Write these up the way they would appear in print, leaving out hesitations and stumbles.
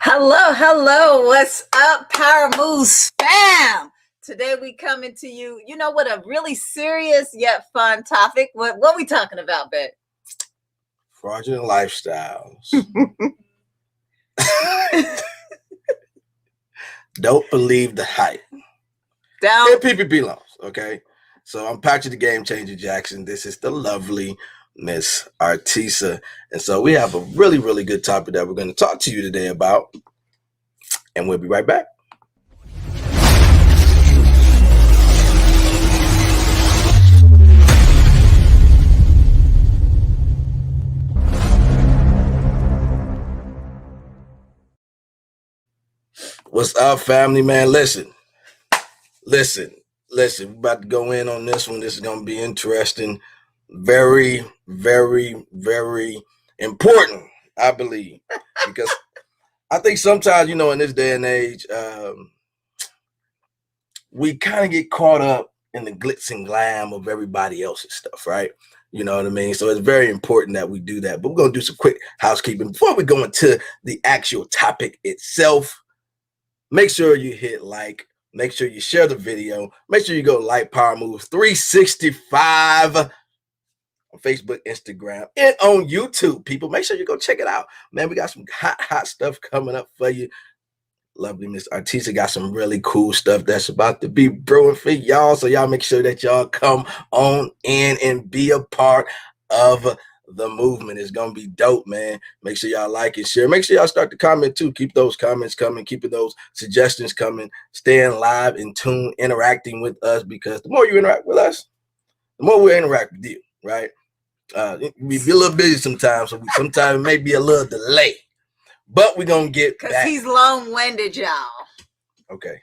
Hello, hello. What's up, Power Moves fam? Today we coming to you, what a really serious yet fun topic. What we talking about, babe? Fraudulent lifestyles. Don't believe the hype. Down. And PPP loans, okay? So I'm Patrick the Game Changer Jackson. This is the lovely Miss Artisa. And so we have a really, really good topic that we're going to talk to you today about. And we'll be right back. What's up, family, man? Listen. We're about to go in on this one. This is going to be interesting. Very, very, very important, I believe. Because I think sometimes, in this day and age, we kind of get caught up in the glitz and glam of everybody else's stuff, right? You know what I mean? So it's very important that we do that. But we're going to do some quick housekeeping. Before we go into the actual topic itself, make sure you hit like. Make sure you share the video. Make sure you go like Power Moves 365 on Facebook, Instagram, and on YouTube, people. Make sure you go check it out. Man, we got some hot stuff coming up for you. Lovely Miss Artisa got some really cool stuff that's about to be brewing for y'all. So y'all make sure that y'all come on in and be a part of the movement. Is gonna be dope, man. Make sure y'all like and share. Make sure y'all start to comment too. Keep those comments coming, keeping those suggestions coming, staying live in tune, interacting with us, because the more you interact with us, the more we interact with you, right? We be a little busy sometimes, so sometimes it may be a little delay, but we're gonna get back. Because he's long-winded, y'all. Okay.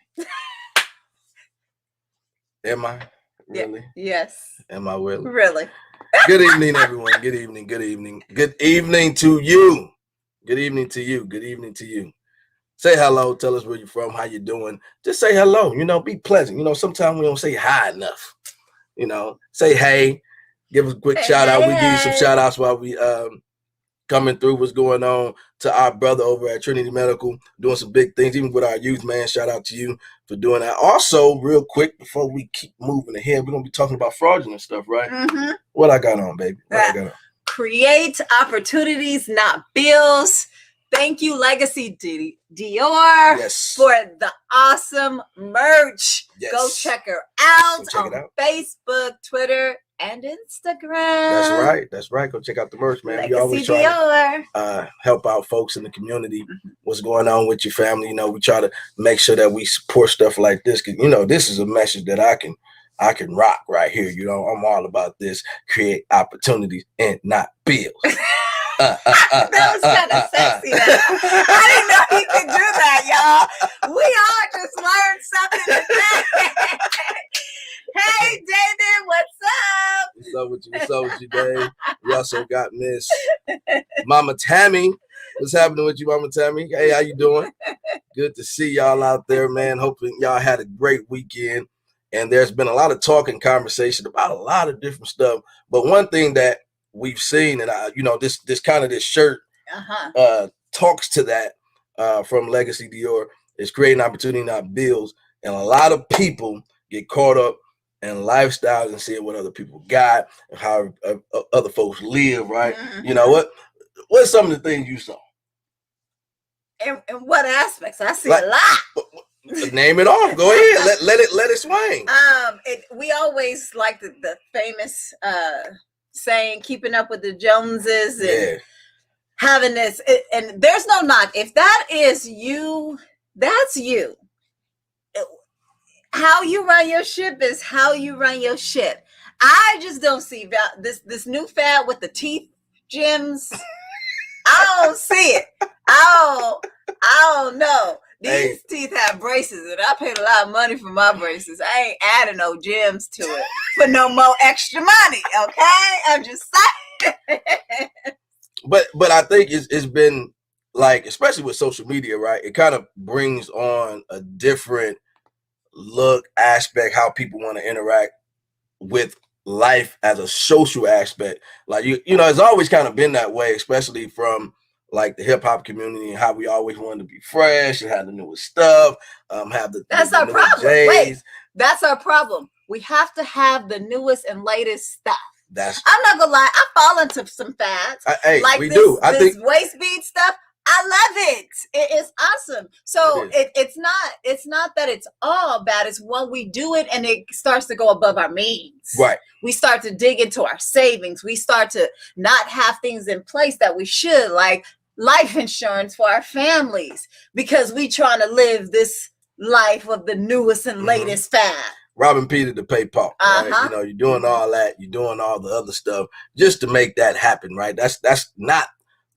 Am I really? Yeah. Yes. Am I really? Really? Good evening, everyone. Good evening. Good evening. Good evening to you. Good evening to you. Good evening to you. Say hello. Tell us where you're from, how you doing. Just say hello. Be pleasant. Sometimes we don't say hi enough. Say hey. Give us a quick shout out. We give you some shout outs while we coming through what's going on to our brother over at Trinity Medical, doing some big things, even with our youth, man. Shout out to you for doing that. Also, real quick, before we keep moving ahead, we're going to be talking about fraudulent stuff, right? Mm-hmm. What I got on, baby? What I got on? Create opportunities, not bills. Thank you, Legacy Dior, for the awesome merch. Yes. Go check her out on Facebook, Twitter, and Instagram. That's right. Go check out the merch, man. Legacy We always try to help out folks in the community. Mm-hmm. What's going on with your family? We try to make sure that we support stuff like this, because this is a message that I can rock right here. I'm all about this. Create opportunities and not bills. That was kind of sexy. I didn't know he could do that, y'all. We all just learned something today. Hey, David, what's up? What's up with you, Dave? We also got Miss Mama Tammy. What's happening with you, Mama Tammy? Hey, how you doing? Good to see y'all out there, man. Hoping y'all had a great weekend. And there's been a lot of talk and conversation about a lot of different stuff. But one thing that we've seen, and this shirt talks to that from Legacy Dior, is creating opportunity, not bills. And a lot of people get caught up in lifestyles and seeing what other people got and how other folks live, right? Mm-hmm. What's some of the things you saw? In what aspects? I see a lot. Name it off. Go ahead. Let it swing. We always like the famous saying, keeping up with the Joneses, and having this. And there's no knock. If that is you, that's you. How you run your ship is how you run your ship. I just don't see this new fad with the teeth gems. I don't see it. I don't know. These teeth have braces, and I paid a lot of money for my braces. I ain't adding no gems to it for no more extra money, okay? I'm just saying. But I think it's been, like, especially with social media, right? It kind of brings on a different look, aspect, how people want to interact with life as a social aspect. Like, it's always kind of been that way, especially from like the hip hop community and how we always wanted to be fresh and have the newest stuff. Have that's the our newest problem. J's. Wait, that's our problem. We have to have the newest and latest stuff. I'm not gonna lie, I fall into some fads. Hey, like we this, do. I think waist bead stuff. I love it. It is awesome. So it's not that it's all bad. It's when we do it and it starts to go above our means. Right. We start to dig into our savings. We start to not have things in place that we should, like life insurance for our families, because we trying to live this life of the newest and latest fad. Robbing Peter to pay Paul, right? You know, you're doing all that, you're doing all the other stuff just to make that happen, right? That's not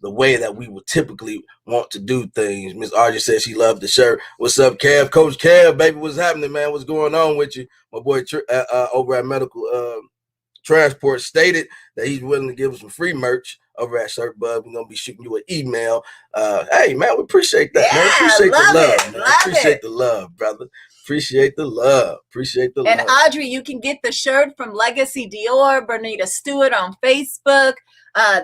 the way that we would typically want to do things. Miss Arja says she loved the shirt. What's up, Kev? Coach Kev, baby, what's happening, man? What's going on with you? My boy over at Medical Transport stated that he's willing to give us some free merch over at Shirt Bud. We're gonna be shooting you an email. Hey, man, we appreciate that, man. Appreciate the love, man. Appreciate the love, brother. Appreciate the love. Appreciate the love. And Audrey, you can get the shirt from Legacy Dior, Bernita Stewart on Facebook.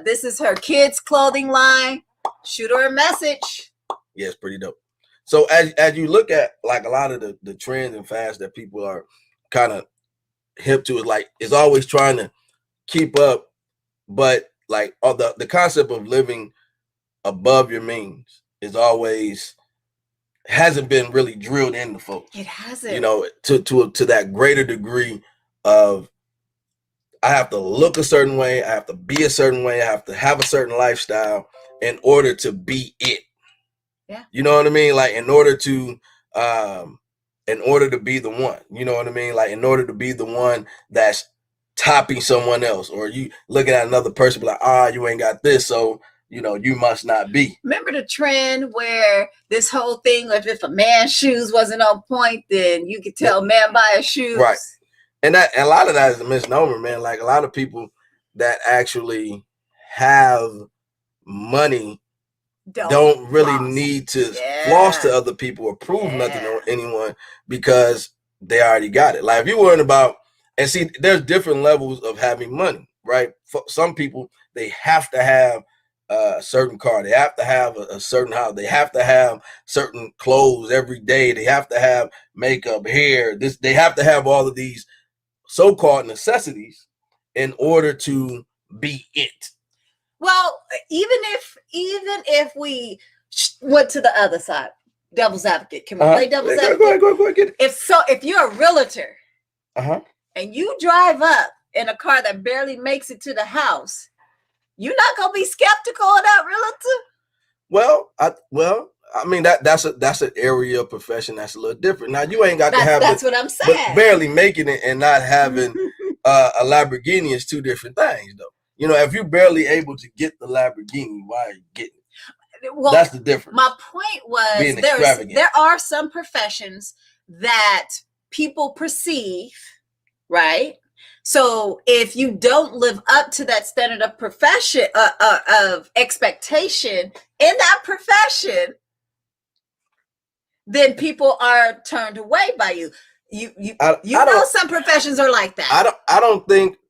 This is her kids' clothing line. Shoot her a message. Yeah, it's pretty dope. So as you look at like a lot of the trends and fads that people are kind of hip to, is like it's always trying to keep up, but like all the concept of living above your means is always hasn't been really drilled into folks. It hasn't. You know, to that greater degree of I have to look a certain way, I have to be a certain way, I have to have a certain lifestyle in order to be it. Yeah. You know what I mean? Like in order to be the one, you know what I mean? Like in order to be the one that's topping someone else, or you looking at another person like, you ain't got this, so you know, you must not be. Remember the trend where this whole thing of if a man's shoes wasn't on point, then you could tell man by his shoes. Right. And a lot of that is a misnomer, man. Like a lot of people that actually have money don't really need to floss to other people or prove nothing to anyone because they already got it. Like if you're worrying about, and see, there's different levels of having money, right? For some people, they have to have a certain car, they have to have a certain house, they have to have certain clothes every day, they have to have makeup, hair, they have to have all of these so-called necessities in order to be it. Well, even if we went to the other side, devil's advocate, can we play devil's advocate? Go ahead, get it. If you're a realtor and you drive up in a car that barely makes it to the house, you're not gonna be skeptical of that realtor. Well, I mean that's an area of profession that's a little different. Now you ain't got to have that's what I'm saying. But barely making it and not having a Lamborghini is two different things, though. You know, if you're barely able to get the Lamborghini, why are you getting it? Well, that's the difference. My point was there are some professions that people perceive, right? So if you don't live up to that standard of profession, of expectation in that profession, then people are turned away by you. Some professions are like that.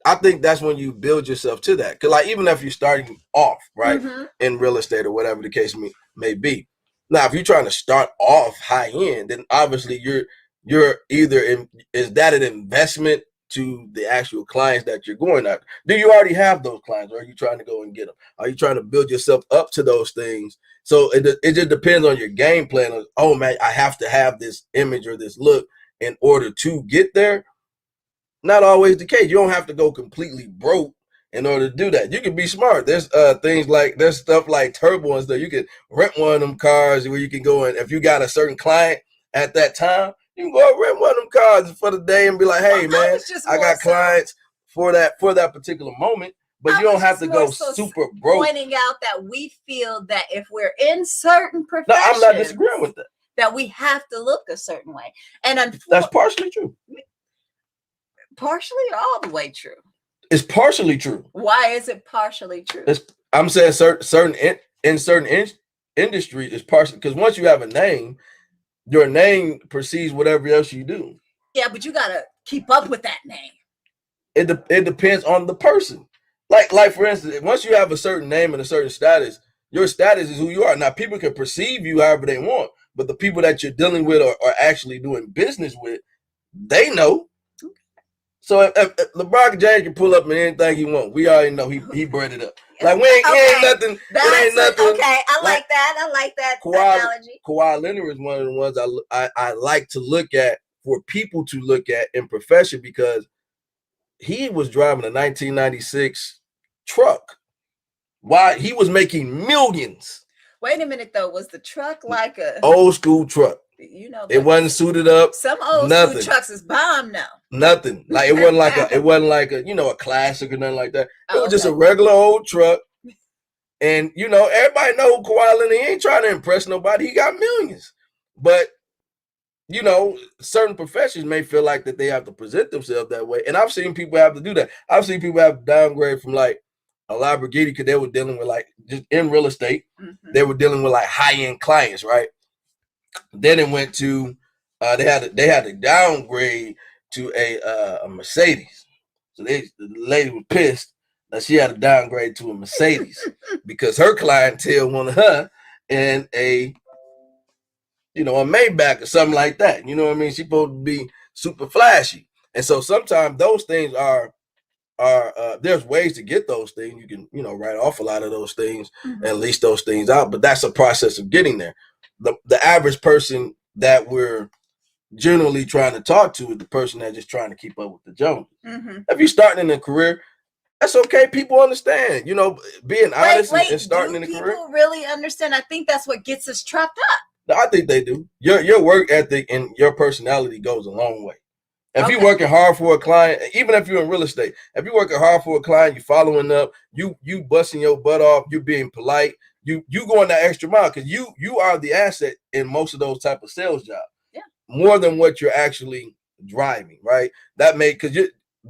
I think that's when you build yourself to that. Because like even if you're starting off, right, in real estate or whatever the case may be. Now, if you're trying to start off high end, then obviously you're either is that an investment to the actual clients that you're going after? Do you already have those clients, or are you trying to go and get them? Are you trying to build yourself up to those things? So it just depends on your game plan. Of, oh man, I have to have this image or this look in order to get there. Not always the case. You don't have to go completely broke in order to do that. You can be smart. There's there's stuff like Turbo and stuff. You can rent one of them cars where you can go and if you got a certain client at that time, you can go rent one of them cars for the day and be like, hey man, I got clients for that particular moment. But you don't have to go super broke. Pointing out that we feel that if we're in certain professions, no, I'm not disagreeing with that. That we have to look a certain way, and that's partially true. Partially or all the way true? It's partially true. Why is it partially true? I'm saying certain industries is partially because once you have a name, your name precedes whatever else you do. Yeah, but you gotta keep up with that name. It depends on the person. Like for instance, once you have a certain name and a certain status, Your status is who you are. Now, people can perceive you however they want, but the people that you're dealing with or actually doing business with, they know. So if LeBron James can pull up in anything he wants, we already know he bred it up. Like we ain't, it ain't nothing. It ain't nothing. Okay, I like that. I like that analogy. Kawhi Leonard is one of the ones I like to look at, for people to look at in profession, because he was driving a 1996 truck. Why? He was making millions. Wait a minute though. Was the truck like a old school truck? You know, it wasn't suited up. Some old school trucks is bomb now. Nothing. Like it wasn't like a a classic or nothing like that. It was just a regular old truck. And everybody know who Kawhi Leonard. He ain't trying to impress nobody. He got millions. But certain professions may feel like that they have to present themselves that way. And I've seen people have to do that. I've seen people have to downgrade from like a Lamborghini because they were dealing with like, just in real estate, they were dealing with like high-end clients, right? Then it went to they had to downgrade to a Mercedes. So the lady was pissed that she had to downgrade to a Mercedes because her clientele wanted her in a Maybach or something like that. You know what I mean? She's supposed to be super flashy. And so sometimes those things are there's ways to get those things. You can, write off a lot of those things and lease those things out, but that's a process of getting there. The average person that we're generally trying to talk to is the person that's just trying to keep up with the Joneses. If you're starting in a career, that's okay. People understand, being honest and starting in a career. People really understand. I think that's what gets us trapped up. I think they do. Your work ethic and your personality goes a long way. If you're working hard for a client, even if you're in real estate, if you're working hard for a client, you're following up, you busting your butt off, you're being polite, you going that extra mile, because you are the asset in most of those type of sales jobs. Yeah. More than what you're actually driving, right? That because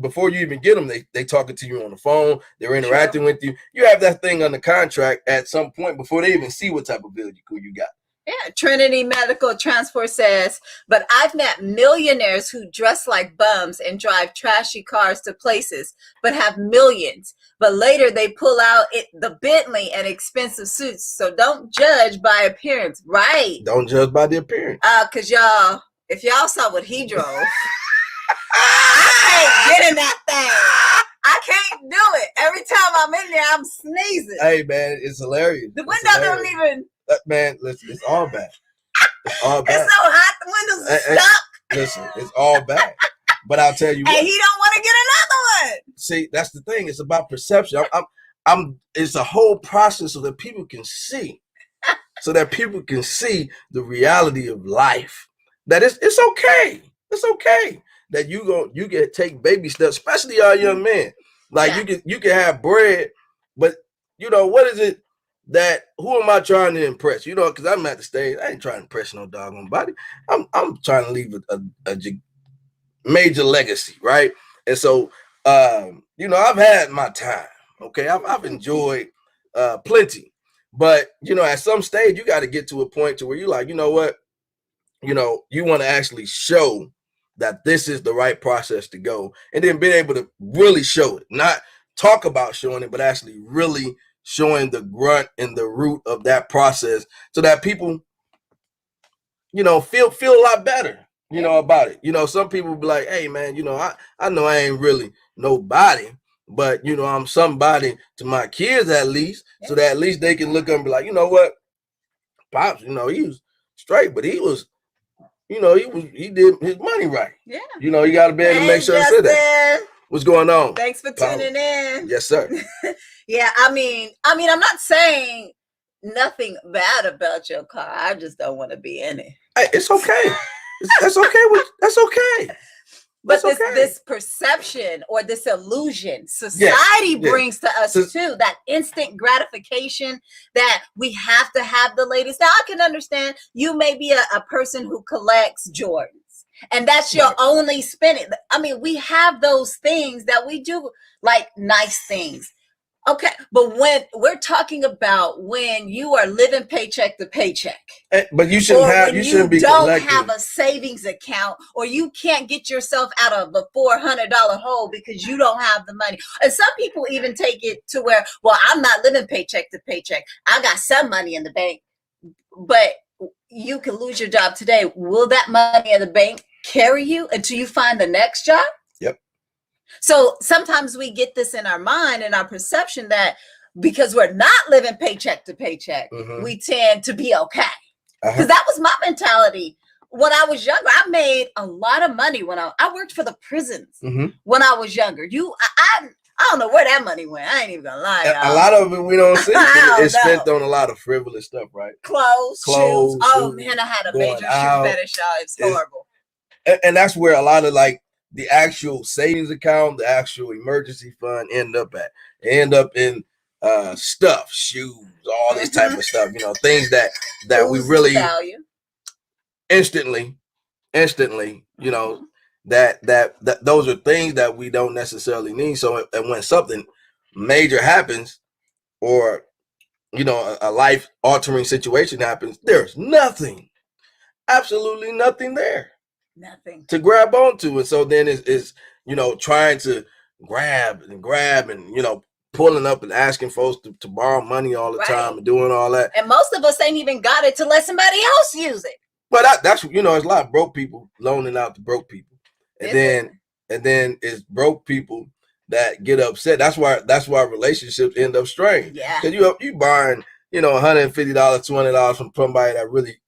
before you even get them, they talking to you on the phone, they're interacting with you. You have that thing under contract at some point before they even see what type of vehicle you got. Yeah, Trinity Medical Transport says, but I've met millionaires who dress like bums and drive trashy cars to places, but have millions. But later they pull out the Bentley and expensive suits. So don't judge by appearance, right? Don't judge by the appearance. Because if y'all saw what he drove, I can't get in that thing. I can't do it. Every time I'm in there, I'm sneezing. Hey, man, it's hilarious. The window don't even... Man, listen, it's all bad. It's all bad. It's so hot, the windows are stuck. Listen, it's all bad. But I'll tell you what. And he don't want to get another one. See, that's the thing. It's about perception. It's a whole process so that people can see. So that people can see the reality of life. That it's okay. It's okay that you can take baby steps, especially y'all young men. Like you can have bread, but what is it? That who am I trying to impress? Because I'm at the stage. I ain't trying to impress no doggone body. I'm trying to leave a major legacy, right? And so, I've had my time. Okay, I've enjoyed plenty, but at some stage you got to get to a point to where you're like, you know what, you want to actually show that this is the right process to go, and then being able to really show it, not talk about showing it, but actually really showing the grunt and the root of that process, so that people, feel a lot better, about it. Some people be like, hey man, I know I ain't really nobody, but I'm somebody to my kids at least, so that at least they can look up and be like, you know what, Pops, he was straight, but he was, he did his money right. Yeah. You got to be able to make sure to say that. What's going on? Thanks for tuning in. Yes, sir. Yeah, I mean, I'm not saying nothing bad about your car. I just don't want to be in it. Hey, it's okay. That's okay. That's okay. But this perception or this illusion society brings to us too, that instant gratification that we have to have the latest. Now, I can understand you may be a person who collects Jordans. And that's your only spending. I mean, we have those things that we do, like nice things. Okay, but when we're talking about when you are living paycheck to paycheck, but you shouldn't or have. when You shouldn't you be don't collecting. have a savings account, or you can't get yourself out of a $400 hole because you don't have the money. And some people even take it to where, well, I'm not living paycheck to paycheck. I got some money in the bank, but you can lose your job today. Will that money in the bank carry you until you find the next job? Yep. So sometimes we get this in our mind and our perception that because we're not living paycheck to paycheck, we tend to be okay. Because that was my mentality when I was younger. I made a lot of money when I worked for the prisons when I was younger. I don't know where that money went. I ain't even gonna lie. A lot of it we don't see. It's spent on a lot of frivolous stuff, right? Clothes, shoes. Oh man, I had a major shoe fetish, y'all. It's horrible. And that's where a lot of like the actual savings account, the actual emergency fund end up at. They end up in stuff, shoes, all this type of stuff, you know, things that we really value instantly, you know, that those are things that we don't necessarily need. So and when something major happens, or you know, a life altering situation happens, there's nothing, absolutely nothing there. Nothing to grab onto. And so then it's you know, trying to grab and, you know, pulling up and asking folks to borrow money all the time and doing all that. And most of us ain't even got it to let somebody else use it. But that's, you know, it's a lot of broke people loaning out to broke people. And then it's broke people that get upset. That's why relationships end up strained. Yeah. Because you buying, you know, $150, $200 from somebody that really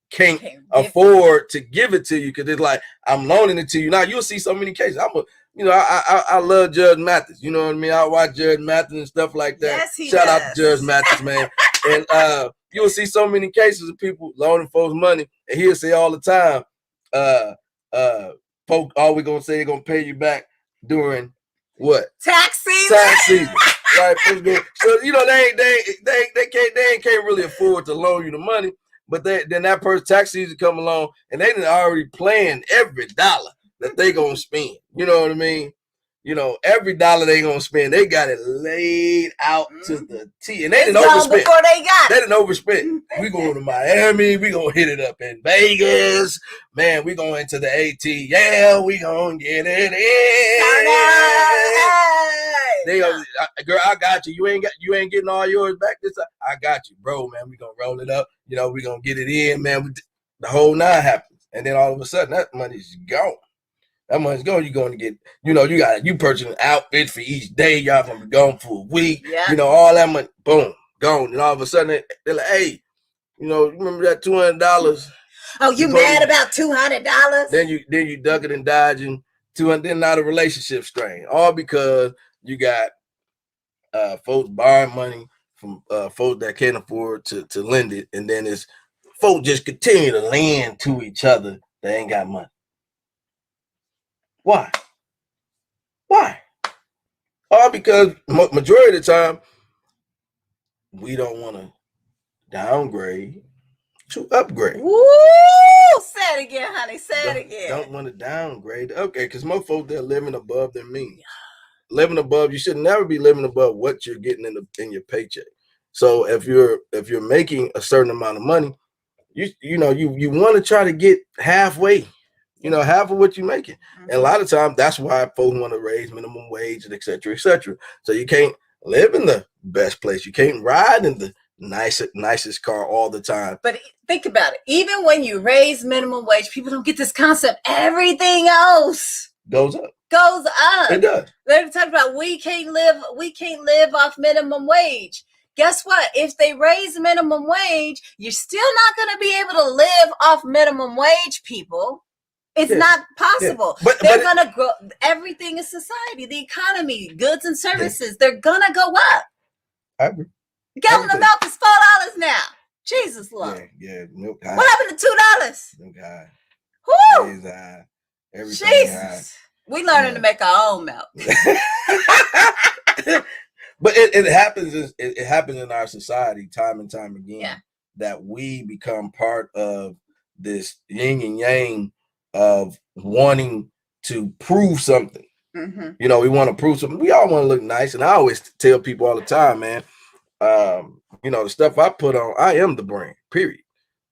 can't afford to give it to you, because it's like, I'm loaning it to you. Now you'll see so many cases. I love Judge Mathis. You know what I mean? I watch Judge Mathis and stuff like that. Yes, he Shout does. out to Judge Mathis, man. And you'll see so many cases of people loaning folks money, and he'll say all the time, folk, all we gonna say they're gonna pay you back during what? Tax season. Tax season. Right. So you know they can't really afford to loan you the money. But then that person tax season come along, and they done already planned every dollar that they gonna spend. You know what I mean? You know, every dollar they gonna spend, they got it laid out to the T. And they didn't overspend. Before they got it. They didn't overspend. We going to Miami. We gonna hit it up in Vegas. Man, we going to the ATL. We gonna get it in. They go, girl, I got you. You ain't getting all yours back this time. I got you, bro, man. We gonna roll it up. You know, we gonna get it in, man. The whole nine happens. And then all of a sudden that money's gone. That money's gone. You're going to get, you know, you purchasing outfits for each day. Y'all gonna be gone for a week. Yeah. You know, all that money, boom, gone. And all of a sudden they're like, hey, you know, remember that $200? Oh, you mad about $200? Then you ducking and dodging $200. Then now the relationship strain, all because you got folks borrowing money from folks that can't afford to lend it, and then it's folks just continue to lend to each other that ain't got money. Why? All because majority of the time we don't want to downgrade to upgrade. Woo! Say it again, honey. Say it again. Don't want to downgrade to upgrade, because most folks, they're living above their means. Living above, you should never be living above what you're getting in your paycheck. So if you're making a certain amount of money, you know you want to try to get halfway, you know, half of what you're making. And a lot of times that's why folks want to raise minimum wage and et cetera, et cetera. So you can't live in the best place. You can't ride in the nicest car all the time. But think about it. Even when you raise minimum wage, people don't get this concept. Everything else goes up. It does. They're talking about we can't live off minimum wage. Guess what? If they raise minimum wage, you're still not going to be able to live off minimum wage, people. It's not possible. But they're going to grow. Everything in society, the economy, goods and services, they're going to go up. I agree. Gallon of milk is $4 now. Jesus Lord. Yeah. Milk high. What happened to $2? Milk high. Whoo! High. Everything Jesus. high. We learning to make our own milk. But it happens. It happens in our society time and time again that we become part of this yin and yang of wanting to prove something. You know, we want to prove something. We all want to look nice. And I always tell people all the time, man, you know, the stuff I put on, I am the brand, period.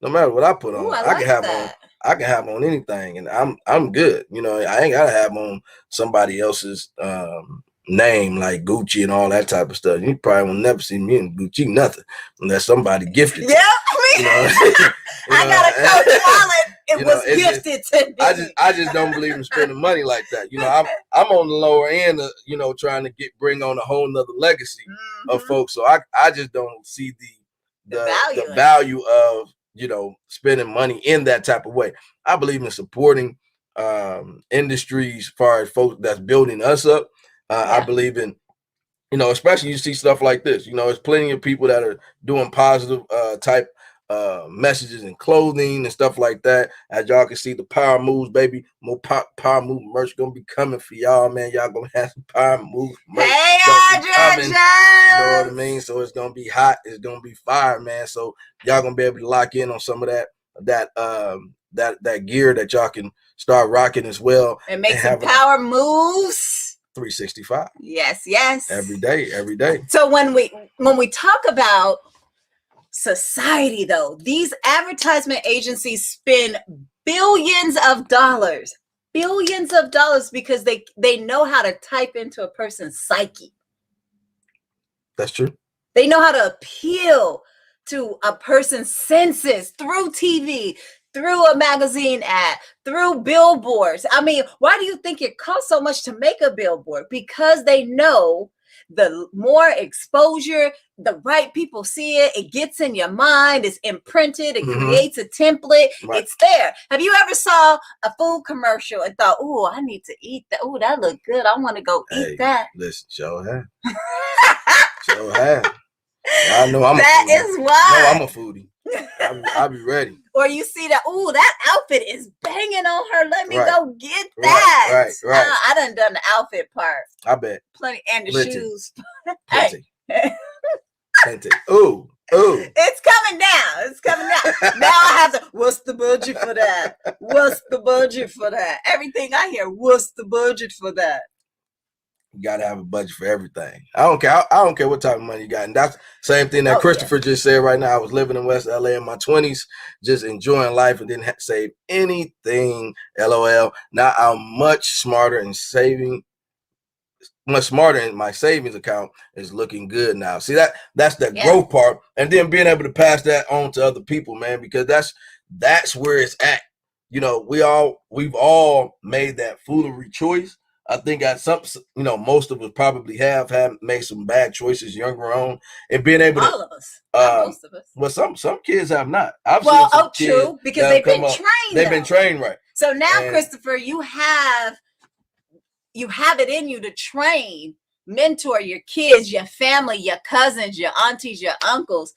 No matter what I put on, Ooh, I can have on, I can have on anything, and I'm good. You know, I ain't gotta have on somebody else's name like Gucci and all that type of stuff. You probably will never see me in Gucci nothing unless somebody gifted. Yeah, you know, I got a Coach wallet. It was gifted to me. I just don't believe in spending money like that. You know, I'm on the lower end of, you know, trying to bring on a whole nother legacy of folks. So I just don't see the value of, you know, spending money in that type of way. I believe in supporting industries as far as folks that's building us up. I believe in, you know, especially you see stuff like this. You know, there's plenty of people that are doing positive type messages and clothing and stuff like that. As y'all can see, the power moves, baby. More power move merch gonna be coming for y'all, man. Y'all gonna have some power move merch. Hey, coming, you know what I mean? So it's gonna be hot. It's gonna be fire, man. So y'all gonna be able to lock in on some of that gear that y'all can start rocking as well. And make some power moves. 365. Yes. Every day. So when we talk about society, though, these advertisement agencies spend billions of dollars because they know how to type into a person's psyche. That's true. They know how to appeal to a person's senses through TV, through a magazine ad, through billboards. I mean, why do you think it costs so much to make a billboard? Because they know the more exposure, the right people see it, it gets in your mind, it's imprinted, it creates a template, it's there. Have you ever saw a food commercial and thought, "Ooh, I need to eat that. Ooh, that look good. I want to go eat that." Listen, sure have. I know I'm that a foodie. Is why. No, I'm a foodie. I'll be ready. Or you see that, ooh, that outfit is banging on her. Let me go get that. Right. I done the outfit part. I bet. Plenty. And the shoes. Plenty. Ooh. It's coming down. Now I have to, what's the budget for that? Everything I hear, what's the budget for that? You gotta have a budget for everything. I don't care what type of money you got. And that's the same thing that Christopher just said right now. I was living in West LA in my 20s, just enjoying life and didn't have to save anything. LOL. Now I'm much smarter and saving, much smarter, and my savings account is looking good now. See, that's the growth part. And then being able to pass that on to other people, man, because that's where it's at. You know, we've all made that foolery choice. I think most of us probably have made some bad choices younger on, and being able all of us, most of us. Well, some kids have not. I've seen some true, because they've been trained. They've been trained right. So now, Christopher, you have it in you to train, mentor your kids, your family, your cousins, your aunties, your uncles.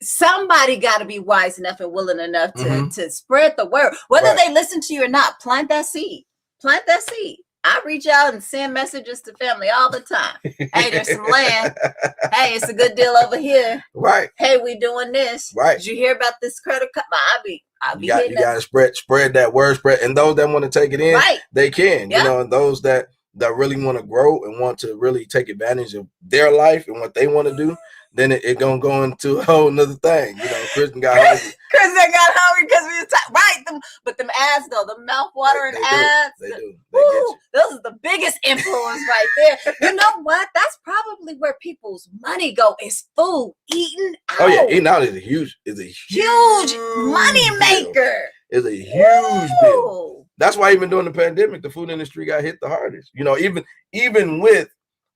Somebody got to be wise enough and willing enough to spread the word, whether they listen to you or not. Plant that seed. I reach out and send messages to family all the time. Hey, there's some land. Hey, it's a good deal over here. Right. Hey, we doing this. Right. Did you hear about this credit card? I'll be you got to spread that word, and those that want to take it in, they can. You know, and those that really want to grow and want to really take advantage of their life and what they want to do, then it gonna go into a whole nother thing. You know, Kristen got hungry. Kristen got hungry because we was but them ads though, the mouth watering ads. They do. Those are the biggest influence right there. You know what? That's probably where people's money go, is food, eating out. Oh yeah, eating out is a huge money maker. It's a huge bill. That's why even during the pandemic, the food industry got hit the hardest. You know, even with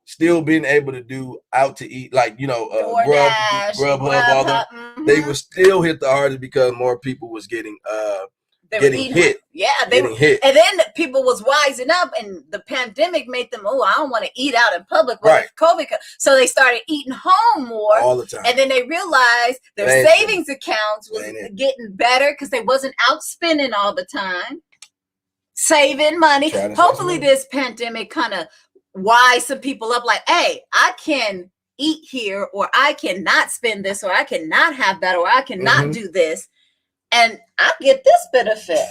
still being able to do out to eat, like, you know, Grubhub, all that, they were still hit the hardest because more people was getting hit. Yeah, getting hit. And then people was wising up, and the pandemic made them, I don't want to eat out in public. Right. COVID, so they started eating home more all the time. And then they realized their savings accounts was getting better because they wasn't out spending all the time, saving money. Hopefully, this pandemic kind of wise some people up, like, hey, I can eat here, or I cannot spend this, or I cannot have that, or I cannot do this, and I get this benefit.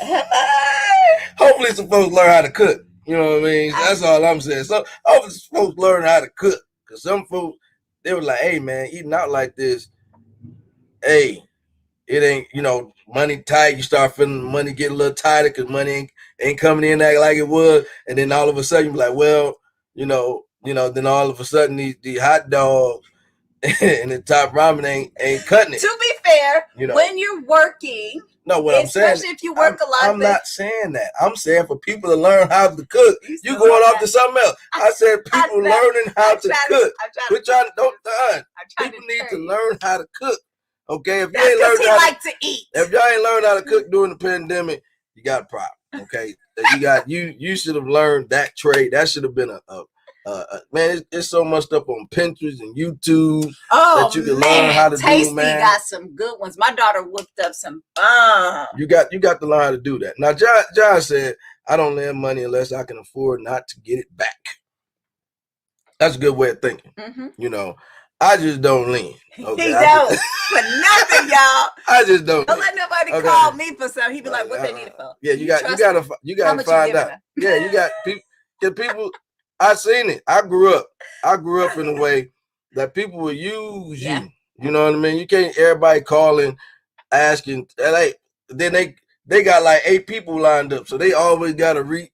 Hopefully some folks learn how to cook. You know what I mean? That's all I'm saying. So all these folks learn how to cook. Because some folks, they were like, hey, man, eating out like this, hey, it ain't, money tight. You start feeling money get a little tighter because money ain't coming in like it was. And then all of a sudden, you be like, well, then all of a sudden, these hot dogs and the top ramen ain't cutting it. To be fair, when you're working, no, what I'm saying, especially if you work a lot. I'm not saying that. I'm saying for people to learn how to cook. You going off to something else. I said people learning how to cook. People need to learn how to cook. Okay, if you ain't learned how to eat, if y'all ain't learned how to cook during the pandemic, you got a problem. Okay, you should have learned that trade. That should have been man. It's so much stuff on Pinterest and YouTube that you can learn how to do. Man, got some good ones. My daughter whipped up some. You got to learn how to do that. Now, John said, "I don't lend money unless I can afford not to get it back." That's a good way of thinking. Mm-hmm. I just don't lend. Okay? He don't for nothing, y'all. I just don't. Don't let nobody call me for something. He be like, "What they need it for?" Yeah, you got to find out. Yeah, you got people. I seen it. I grew up in a way that people will use you. You know what I mean? You can't everybody calling, asking. Like then they got like 8 people lined up, so they always got to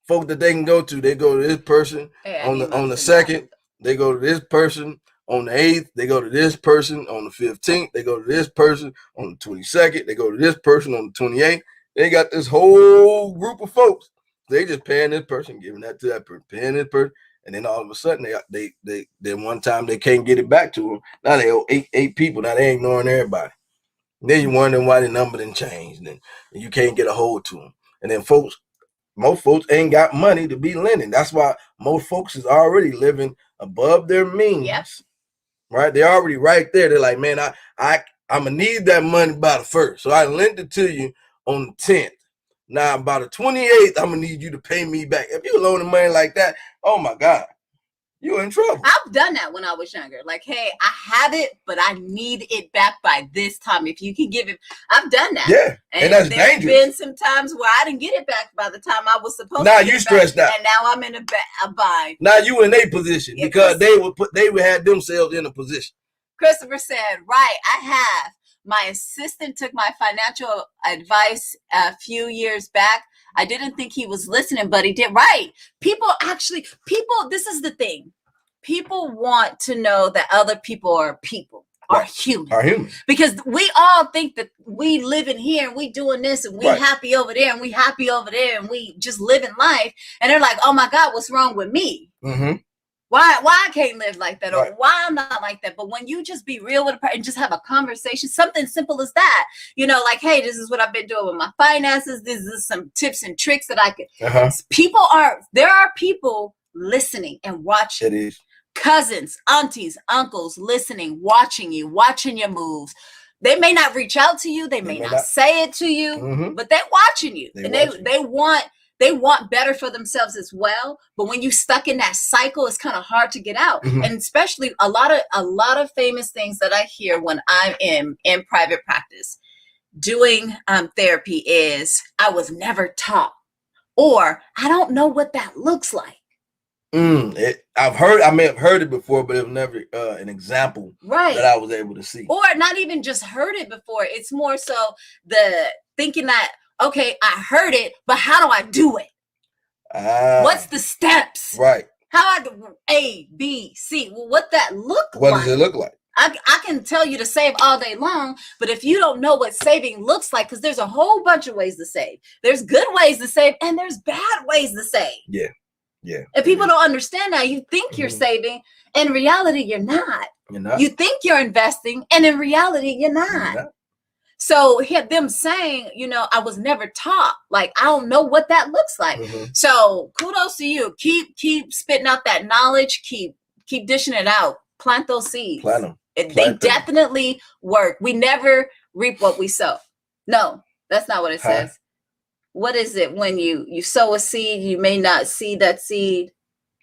folk that they can go to. They go to this person on the 2nd. They go to this person on the 8th. They go to this person on the 15th. They go to this person on the 22nd. They go to this person on the 28th. They got this whole group of folks. They just paying this person, giving that to that person, paying this person, and then all of a sudden they then one time they can't get it back to them. Now they owe eight people. Now they ignoring everybody. And then you wondering why the number didn't change, and you can't get a hold to them. And then most folks ain't got money to be lending. That's why most folks is already living above their means. Yep. Right? They're already right there. They're like, man, I'm gonna need that money by the 1st. So I lent it to you on the 10th. Now by the 28th, I'm gonna need you to pay me back. If you loaning money like that, oh my God, you're in trouble. I've done that when I was younger. Like, hey, I have it, but I need it back by this time. If you can give it, I've done that. Yeah, and that's dangerous. There's been some times where I didn't get it back by the time I was supposed to. Now you stressed out, and now I'm in a bind. Now you in a position because they would have themselves in a position. Christopher said, "Right, I have. My assistant took my financial advice a few years back. I didn't think he was listening, but he did." Right. People, this is the thing. People want to know that other people are human. Because we all think that we live in here and we doing this and we happy over there and we happy over there and we just living life. And they're like, oh my God, what's wrong with me? Mm-hmm. Why I can't live like that, or why I'm not like that. But when you just be real with a person and just have a conversation, something simple as that, like, hey, this is what I've been doing with my finances. This is some tips and tricks that I could. There are people listening and watching. It is. Cousins, aunties, uncles listening, watching you, watching your moves. They may not reach out to you. They may not say it to you, but they're watching you. They want better for themselves as well. But when you're stuck in that cycle, it's kind of hard to get out. Mm-hmm. And especially a lot of famous things that I hear when I'm in private practice doing therapy is, I was never taught, or I don't know what that looks like. I may have heard it before, but it was never an example that I was able to see. Or not even just heard it before. It's more so the thinking that, okay, I heard it, but how do I do it? What's the steps? Right. How I do A, B, C. Well, what that look like? What does it look like? I can tell you to save all day long, but if you don't know what saving looks like, because there's a whole bunch of ways to save. There's good ways to save, and there's bad ways to save. Yeah. Yeah. And people don't understand that. You think you're saving, in reality, you're not. You're not. You think you're investing, and in reality, you're not. So them saying, I was never taught. Like, I don't know what that looks like. Mm-hmm. So kudos to you. Keep spitting out that knowledge. Keep dishing it out. Plant those seeds. Plant them. They definitely work. We never reap what we sow. No, that's not what it says. What is it when you sow a seed, you may not see that seed?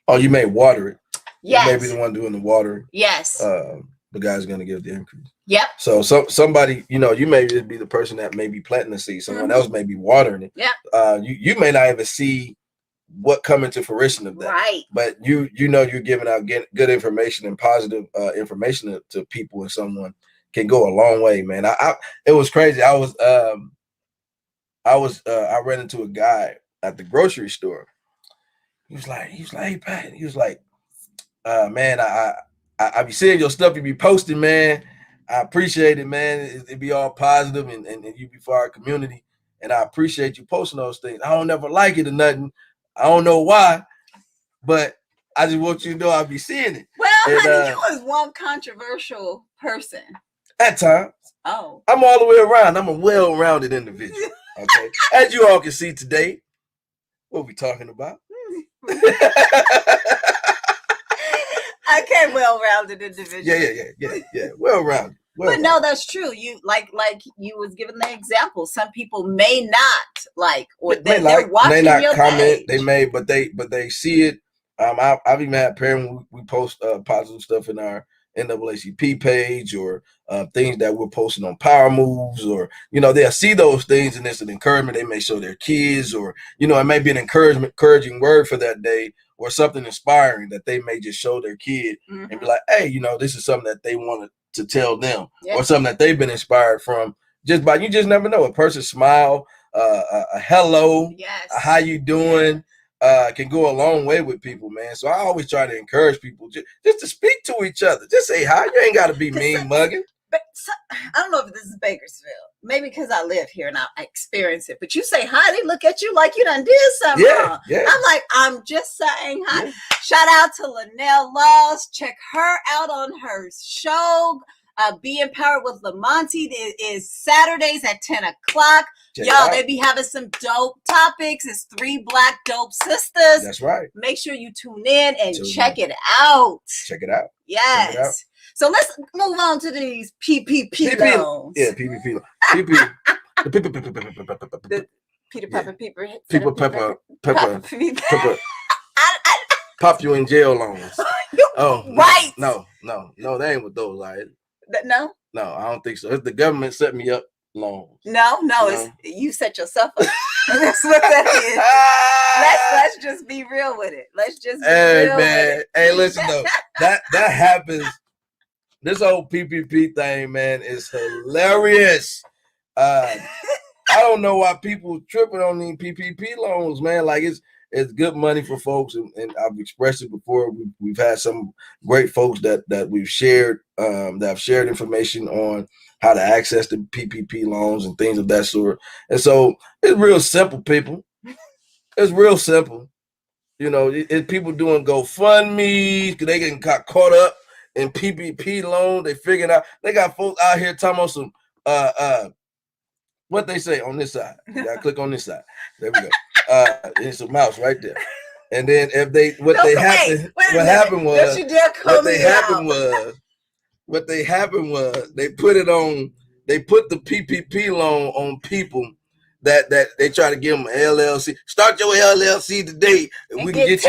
Oh, you may water it. Yes. You may be the one doing the watering. Yes. the guy's going to give the increase. Yep. So somebody, you know, you may just be the person that may be planting the seed. Someone else may be watering it. Yeah. You may not even see what coming to fruition of that. Right. But you know you're giving out good information and positive information to people, and someone can go a long way, man. It was crazy. I ran into a guy at the grocery store. He was like, hey Pat. He was like, man, I be seeing your stuff you be posting, man. I appreciate it, man. It be all positive and you be for our community. And I appreciate you posting those things. I don't never like it or nothing. I don't know why, but I just want you to know I be seeing it. Well, honey, you was one controversial person. At times. Oh. I'm all the way around. I'm a well-rounded individual. Okay. As you all can see today, what we talking about? Okay, well-rounded individual. Yeah. Well-rounded. But no, that's true. You like you was giving the example. Some people may not like, or they're watching may not your comment. page. They may, but they see it. I've even had parents we post positive stuff in our NAACP page, or things that we're posting on Power Moves, or they'll see those things and it's an encouragement. They may show their kids, or it may be an encouraging word for that day, or something inspiring that they may just show their kid and be like, hey, this is something that they wanted to tell them, or something that they've been inspired from. You just never know. A person's smile, a hello, a how you doing, can go a long way with people, man. So I always try to encourage people just to speak to each other. Just say hi. You ain't got to be mean mugging. But I don't know if this is Bakersfield. Maybe because I live here and I experience it. But you say hi, they look at you like you done did something wrong. Yeah. I'm like, I'm just saying hi. Yeah. Shout out to Linnell Laws. Check her out on her show. Be Empowered with Lamonte. It is Saturdays at 10 o'clock. Y'all, they be having some dope topics. It's 3 Black dope sisters. That's right. Make sure you tune in and check it out. Check it out. Yes. Check it out. So let's move on to these PPP loans. Yeah, PPP. PP. The Peter Pepper Pepper. Pop you in jail loans. Oh, right. No, they ain't with those, right? No, I don't think so. It's the government set me up loans. No, it's you set yourself up. That's what that is. Let's just be real with it. Let's just be real with it. Hey, listen though, that happens. This whole PPP thing, man, is hilarious. I don't know why people tripping on these PPP loans, man. Like it's good money for folks, and I've expressed it before. We've had some great folks that we've shared, that have shared information on how to access the PPP loans and things of that sort. And so it's real simple, people. It's real simple. It's people doing GoFundMe because they getting caught up in PPP loan. They figuring out they got folks out here talking about some what they say on this side. You gotta click on this side. There we go. It's a mouse right there. And then if they what happened was they put the PPP loan on people that they try to give them an LLC. Start your LLC today, and we can get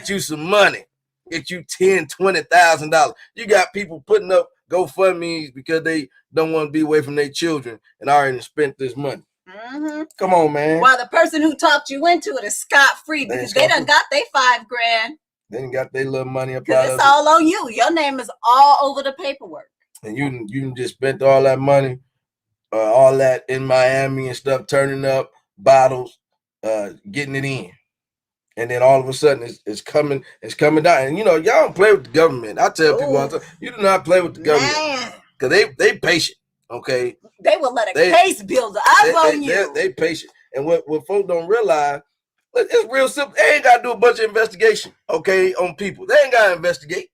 you some money. Get you $10,000-$20,000. You got people putting up GoFundMes because they don't want to be away from their children and already spent this money. Mm-hmm. Come on, man. While the person who talked you into it is scot-free because they done got their $5,000. They done got their little money up out of it. It's all on you. Your name is all over the paperwork. And you just spent all that money, all that in Miami and stuff, turning up bottles, getting it in. And then all of a sudden it's coming down. And y'all don't play with the government. I tell people all the time, you do not play with the government. Because they patient, okay? They will let a case build up on you. They patient. And what folks don't realize, it's real simple. They ain't got to do a bunch of investigation, okay, on people. They ain't got to investigate.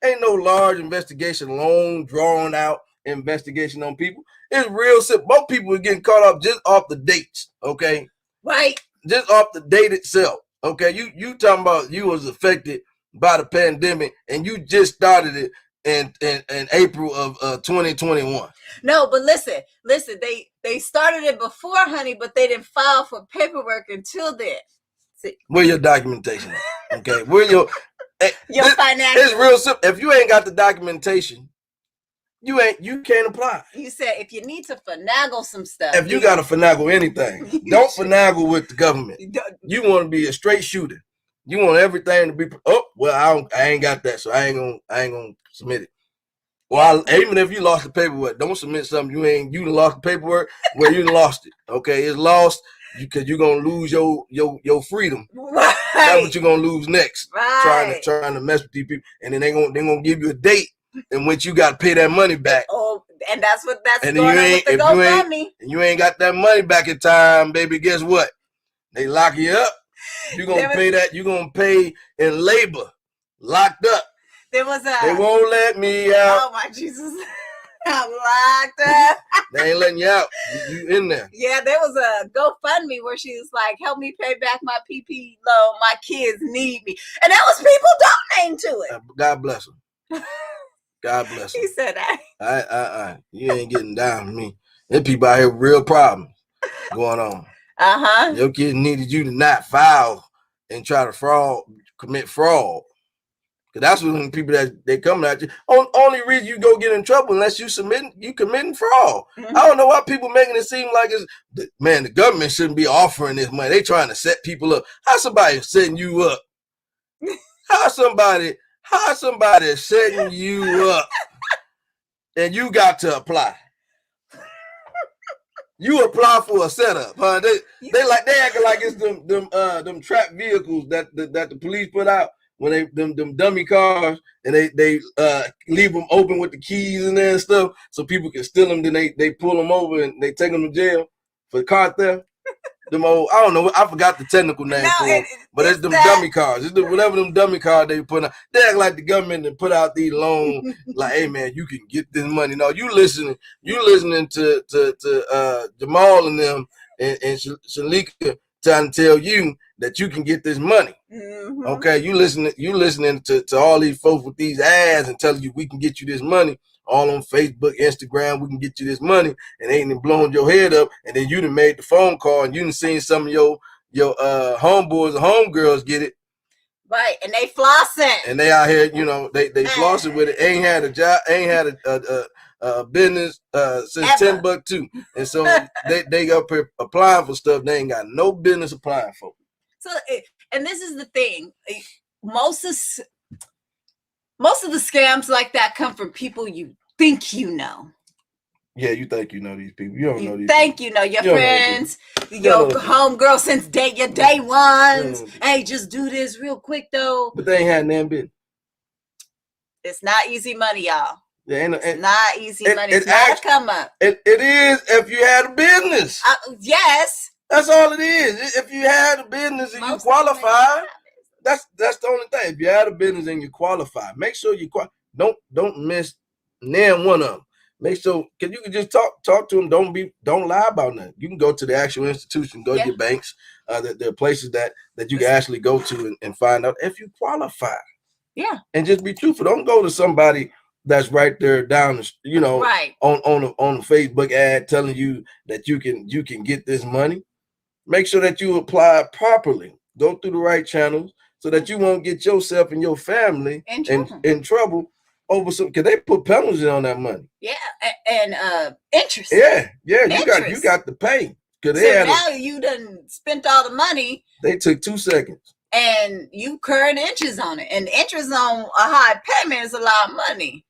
Ain't no large investigation, long, drawn out investigation on people. It's real simple. Most people are getting caught up just off the dates, okay? Right. Just off the date itself. Okay, you talking about you was affected by the pandemic and you just started it in April of 2021. No, but listen, they started it before, honey, but they didn't file for paperwork until then. See. Where your documentation at? Okay, where your financial. It's real simple. If you ain't got the documentation, you can't apply. You said if you need to finagle some stuff. If you got to finagle anything, don't finagle with the government. You want to be a straight shooter. You want everything to be. Oh well, I ain't got that, so I ain't gonna submit it. Well, even if you lost the paperwork, don't submit something you lost the paperwork. Well, you lost it. Okay, it's lost because you're gonna lose your freedom. Right. That's what you're gonna lose next. Right. Trying to mess with these people, and then they gonna give you a date in which you got to pay that money back. Oh, and that's going on with the GoFundMe. And you ain't got that money back in time, baby. Guess what? They lock you up. You're gonna pay that. You're gonna pay in labor, locked up. They won't let me out. Oh my Jesus. I'm locked up. They ain't letting you out. You in there. Yeah, there was a GoFundMe where she was like, help me pay back my PP loan. My kids need me. And that was people donating to it. God bless them. God bless them. He said that. You ain't getting down with me. There's people out here with real problems going on. Uh-huh. Your kids needed you to not file and try to commit fraud. That's when people that they coming at you. Only reason you go get in trouble unless you committing fraud. Mm-hmm. I don't know why people making it seem like the government shouldn't be offering this money. They trying to set people up. How somebody setting you up? How somebody setting you up? And you got to apply. You apply for a setup, huh? They acting like it's them trap vehicles that the police put out. When they them dummy cars and they leave them open with the keys in there and stuff so people can steal them, then they pull them over and they take them to jail for car theft. Them old, I don't know, I forgot the technical name for them, but it's them dummy cars. It's whatever them dummy cars they put out. They act like the government and put out these loans like, hey man, you can get this money. No, you listening to Jamal and them and Shalika trying to tell you that you can get this money. Mm-hmm. Okay, you listening to all these folks with these ads and telling you we can get you this money all on Facebook, Instagram, we can get you this money, and they ain't blowing your head up, and then you done made the phone call and you done seen some of your homeboys and homegirls get it. Right, and they flossing. And they out here, they flossing with it, ain't had a job, ain't had a business since $10 and so they up here applying for stuff they ain't got no business applying for. So, and this is the thing, most of the scams like that come from people you think you know. Yeah, you think you know these people. You don't know these think people. You know your friends, your homegirl since your day ones. Hey, just do this real quick though. But they ain't had nothing business. It's not easy money, y'all. It's not easy money. It's not a come up. It is if you had a business. Yes. That's all it is. If you had a business and you qualify, that's the only thing. If you had a business and you qualify, make sure you don't miss none one of them. Make sure, because you can just talk to them. Don't lie about nothing. You can go to the actual institution, go to your banks. There are places that you can actually go to and find out if you qualify. Yeah, and just be truthful. Don't go to somebody that's right there down, right on a Facebook ad telling you that you can get this money. Make sure that you apply properly. Go through the right channels so that you won't get yourself and your family in trouble over some, because they put penalties on that money. Yeah, and interest. Yeah, interest. you got to pay. Because now you done spent all the money. They took 2 seconds. And you current interest on it. And interest on a high payment is a lot of money.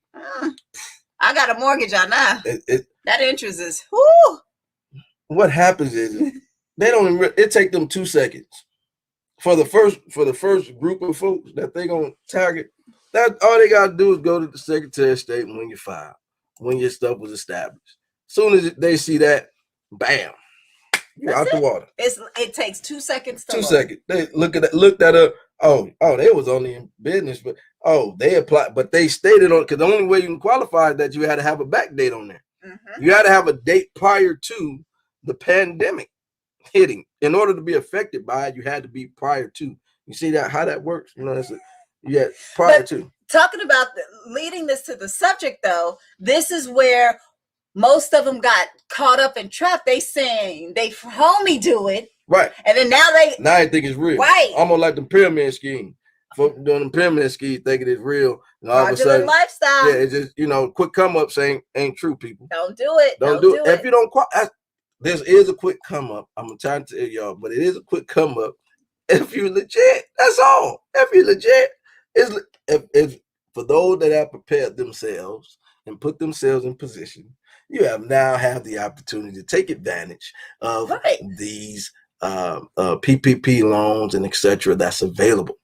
I got a mortgage on that. That interest is whoo. What happens is they don't even, it take them 2 seconds for the first group of folks that they gonna target. That all they gotta do is go to the Secretary of State when you file, when your stuff was established. As soon as they see that, bam, you're out the water. It takes 2 seconds to 2 seconds. They look that up. Oh, they was only in business, but they applied, but they stated on, because the only way you can qualify is that you had to have a back date on there. Mm-hmm. You had to have a date prior to the pandemic hitting. In order to be affected by it, you had to be prior to. You see that how that works? Prior to. Talking about leading this to the subject, though, this is where most of them got caught up and trapped. They saying they homie do it, right? And then now they think it's real, right? Almost like the pyramid scheme. For doing the pyramid scheme, thinking it's real. And all of a Fraudulent sudden, lifestyle. yeah, it's just, quick come up saying ain't true, people. Don't do it. Don't do it. If you don't qualify, this is a quick come up. I'm trying to tell y'all, but it is a quick come up. If you legit, that's all. If you legit, if for those that have prepared themselves and put themselves in position, you have the opportunity to take advantage of these PPP loans and etc. that's available.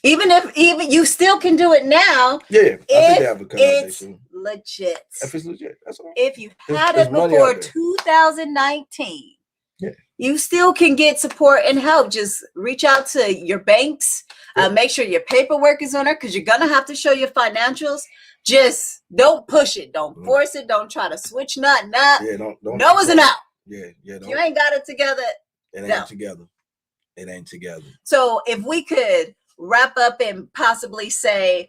Even you still can do it now. Yeah, I think they have a it's legit. If it's legit, that's all. If you had it before 2019, you still can get support and help. Just reach out to your banks. Make sure your paperwork is on there because you're gonna have to show your financials. Just don't push it. Don't force it. Don't try to switch nothing up. Yeah, don't. No is an out. Yeah. If you ain't got it together. It ain't together. It ain't together. So if we could wrap up and possibly say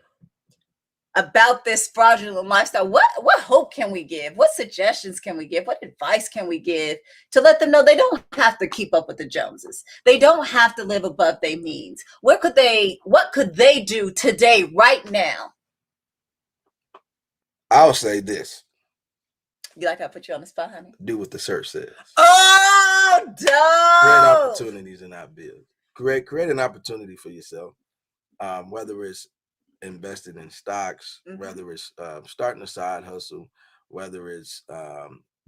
about this fraudulent lifestyle, what hope can we give? What suggestions can we give? What advice can we give to let them know they don't have to keep up with the Joneses? They don't have to live above their means. What could they do today, right now? I'll say this. You like I put you on the spot, honey? Do what the search says. Oh, dope. Create opportunities and not bills. Create an opportunity for yourself. Whether it's invested in stocks, whether it's starting a side hustle, whether it's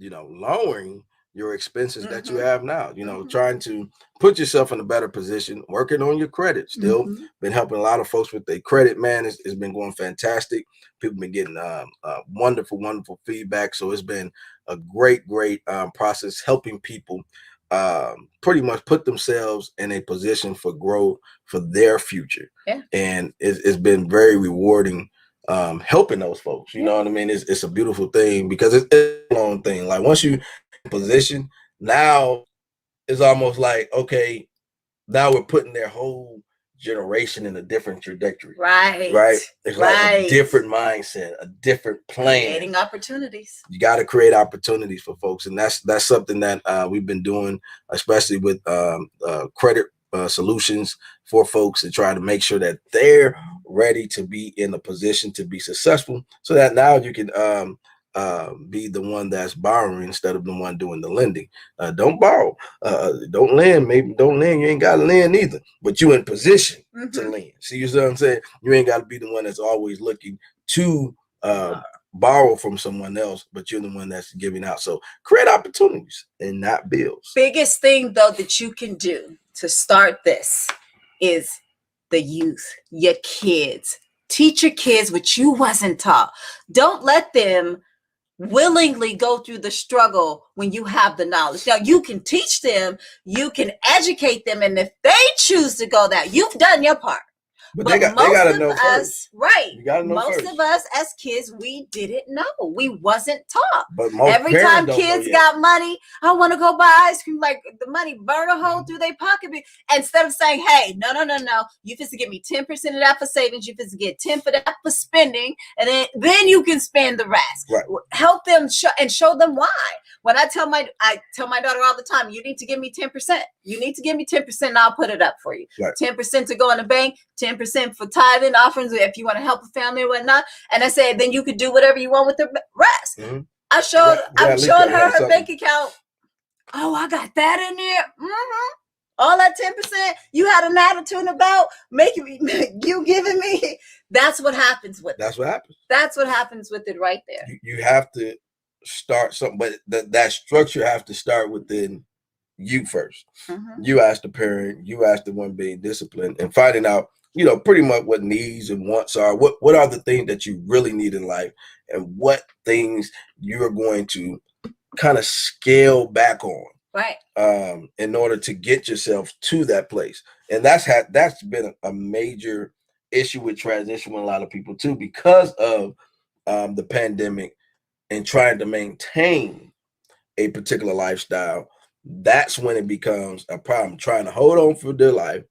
lowering your expenses that you have now, trying to put yourself in a better position, working on your credit. Still been helping a lot of folks with their credit, man. It's been going fantastic. People been getting wonderful feedback. So it's been a great process helping people pretty much put themselves in a position for growth for their future. Yeah. And it's been very rewarding helping those folks. You know what I mean? It's a beautiful thing because it's a long thing. Like once you in position, now it's almost like, okay, now we're putting their whole generation in a different trajectory. Right. It's like a different mindset, a different plan. Creating opportunities. You got to create opportunities for folks. And that's something that we've been doing, especially with credit solutions for folks to try to make sure that they're ready to be in a position to be successful so that now you can be the one that's borrowing instead of the one doing the lending. Don't borrow, don't lend. Maybe don't lend. You ain't got to lend either, but you in position to lend. See, you see what I'm saying? You ain't got to be the one that's always looking to borrow from someone else, but you're the one that's giving out. So create opportunities and not bills. Biggest thing though that you can do to start this is the youth, your kids. Teach your kids what you wasn't taught. Don't let them willingly go through the struggle when you have the knowledge. Now you can teach them, you can educate them, and if they choose to go that, you've done your part. But they gotta know first. Right. You gotta know most first. of us as kids, we didn't know. We wasn't taught. But every time kids got money, I want to go buy ice cream. Like the money burn a hole through their pocket. Instead of saying, hey, no. You just give me 10% of that for savings. You just get 10 for that for spending. And then you can spend the rest. Right. Help them show them why. When I tell my daughter all the time, you need to give me 10%. You need to give me 10% and I'll put it up for you. Right. 10% to go in the bank, 10% for tithing offerings if you want to help a family or whatnot. And I said, then you could do whatever you want with the rest. I'm showing her bank account. Oh, I got that in there. All that 10% you had an attitude about you giving me. That's what happens with it. That's what happens. That's what happens with it right there. You have to start something, but that structure have to start within you first. You as the parent, you as the one being disciplined and finding out, pretty much what needs and wants are, what are the things that you really need in life and what things you're going to kind of scale back on. Right. In order to get yourself to that place. And that's been a major issue with transition with a lot of people too, because of the pandemic and trying to maintain a particular lifestyle. That's when it becomes a problem, trying to hold on for their life.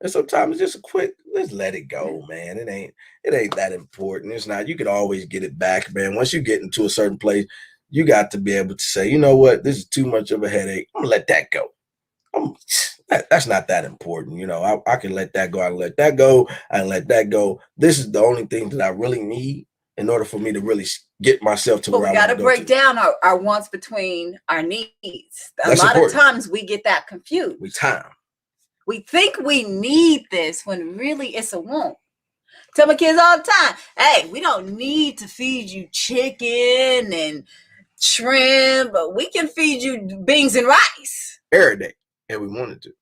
And sometimes it's just a quick, let's let it go, man. It ain't that important. It's not. You can always get it back, man. Once you get into a certain place, you got to be able to say, you know what, this is too much of a headache. I'm gonna let that go. That's not that important. You know, I can let that go. I can let that go. I can let that go. This is the only thing that I really need in order for me to really get myself to but where we I got want to to go break down our wants between our needs. A That's lot important. of times we get that confused. We think we need this when really it's a want. Tell my kids all the time, hey, we don't need to feed you chicken and shrimp, but we can feed you beans and rice every day, and we wanted to,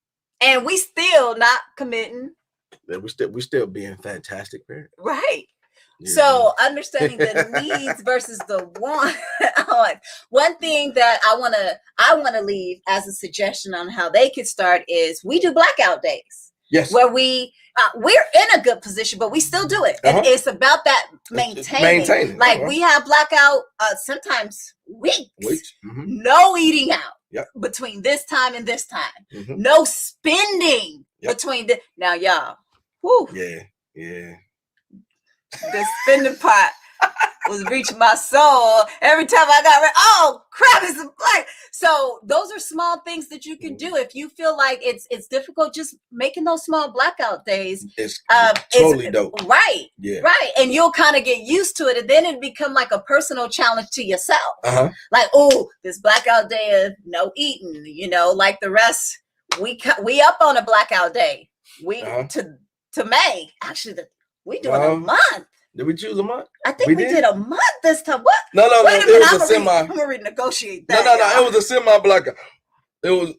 and we still not committing. And we still being fantastic parents, right? Yeah. So understanding the needs versus the want. One thing that I want to leave as a suggestion on how they could start is we do blackout days. Yes, where we're in a good position, but we still do it. And it's about that maintaining. Like we have blackout sometimes weeks. No eating out between this time and this time. No spending between the now, y'all. Whew. Yeah. The spending part was reaching my soul every time I got ready. Oh crap, it's a blank. So those are small things that you can do if you feel like it's difficult. Just making those small blackout days it's totally dope. Right. And you'll kind of get used to it, and then it become like a personal challenge to yourself. Like, oh, this blackout day of no eating, you know, like the rest. We up on a blackout day. We to May. Actually, we doing a month. Did we choose a month? I think we did a month this time. What? No. Wait a minute, it was a semi. I'm gonna renegotiate that. No. It was a semi blackout. It was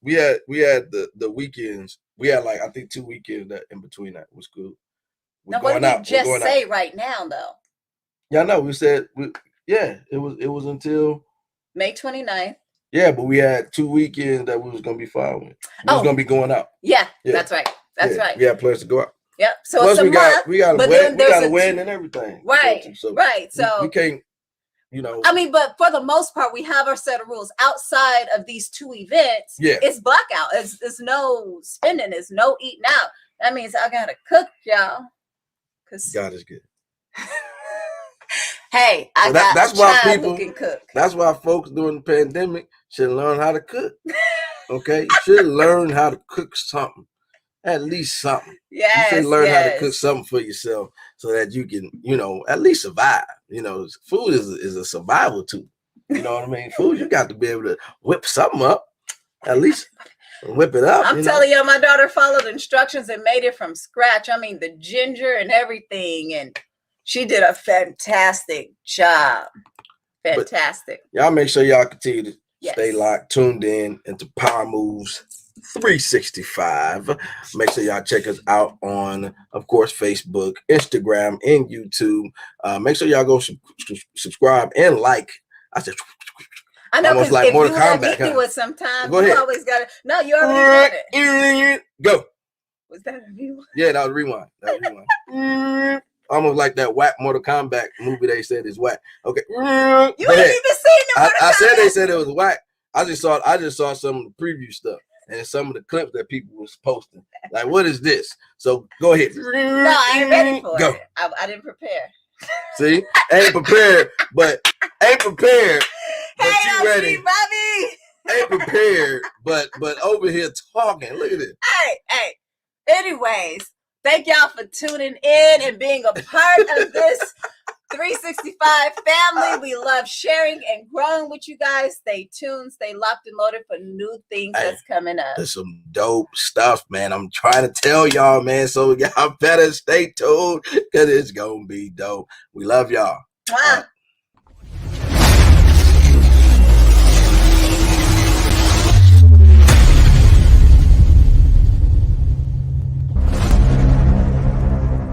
we had the weekends. We had like I think 2 weekends that in between that was cool. Now what did we just say right now though? Yeah, no, we said it was until May 29th. Yeah, but we had 2 weekends that we was gonna be following. We was gonna be going out. Yeah, that's right. That's right. We had plans to go out. Yep. So plus we got a wedding and everything. Right. So we can't, you know. I mean, but for the most part, we have our set of rules. Outside of these 2 events, it's blackout. It's no spending. It's no eating out. That means I gotta cook, y'all. Cause God is good. Hey, that's why people can cook. That's why folks during the pandemic should learn how to cook. Okay, you should learn how to cook something. At least something. Yes, you should learn how to cook something for yourself so that you can, you know, at least survive. You know, food is a survival tool. You know what I mean? Food, you got to be able to whip something up. At least whip it up. I'm telling you, my daughter followed instructions and made it from scratch. I mean, the ginger and everything, and she did a fantastic job. Fantastic. But y'all make sure y'all continue to stay locked, tuned in into Power Moves 365. Make sure y'all check us out on, of course, Facebook, Instagram, and YouTube. Make sure y'all go subscribe and like. I said, I know, because like if you let me do it sometimes, you always got it. No, you already did it. Go. Was that a rewind? Yeah, that was rewind. Almost like that whack Mortal Kombat movie they said is whack. Okay. You ain't even seen the Mortal Kombat. I said they said it was whack. I just saw some of the preview stuff and some of the clips that people was posting. Like, what is this? So go ahead. No, I ain't ready for it. I didn't prepare. See? Ain't prepared, but Hey, you ready. Bobby. Ain't prepared, but over here talking. Look at it. Hey. Anyways, thank y'all for tuning in and being a part of this 365 family. We love sharing and growing with you guys. Stay tuned, stay locked and loaded for new things that's coming up. There's some dope stuff, man. I'm trying to tell y'all, man. So y'all better stay tuned because it's gonna be dope. We love y'all.